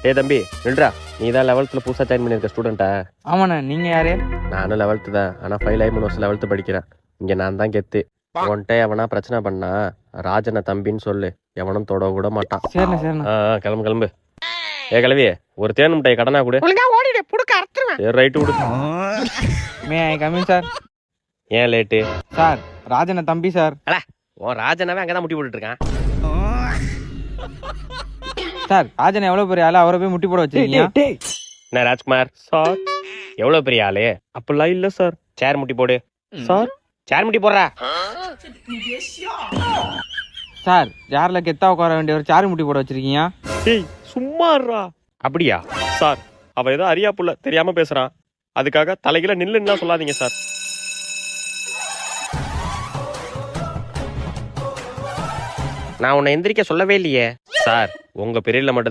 ஏ தம்பி நில்றா, நீ தான் 11th புதுசாக ஜாயின் பண்ணியிருக்க ஸ்டூடெண்ட்டா? ஆமாண்ணே, நீங்க யாரு? நானும் 11th தான், ஆனால் ஃபெயில் ஆகி 3 வருஷம் 11th படிக்கிறேன். இங்கே நான் தான் கெத்து. உன்கிட்ட எவனா பிரச்சனை பண்ணா ராஜனை தம்பின்னு சொல்லு, எவனும் தொட கூட மாட்டான். சரிண்ணே சரிண்ணே. கிளம்பு கிளம்பு. ஏ கிளவி, ஒரு தேன் முட்டை கடனா கூட. ஓடிடு புடுக்க அறுத்துருவேன். சரி ரைட்டு விடு. மே ஐ கமிங் சார்? ஏன் லேட்டு? சார் ராஜனை தம்பி சார். உன் ராஜனாவே அங்கே தான் முட்டி போட்டுட்டு இருக்கான். சார் ராஜன் எவ்வளவு பெரிய ஆளு, அவரை போய் முட்டி போட வச்சிருக்கீங்க. என்ன ராஜ்குமார் சார் எவ்வளோ பெரிய ஆளு? அப்படிலாம் இல்லை சார். சேர் முட்டி போடு சார். சேர் முட்டி போடுறா சார் சேர்ல கெத்தா உட்கார வேண்டிய ஒரு சாரு முட்டி போட வச்சிருக்கீங்க. டேய் சும்மாறா. அப்படியா சார்? அவ ஏதோ அறியா புள்ள தெரியாம பேசுறான், அதுக்காக தலைகில நில்லுன்னா சொல்லாதீங்க சார். நான் உன்னை எந்திரிக்க சொல்லவே இல்லையே சார். உங்க பீரியட்ல மட்டும் தான்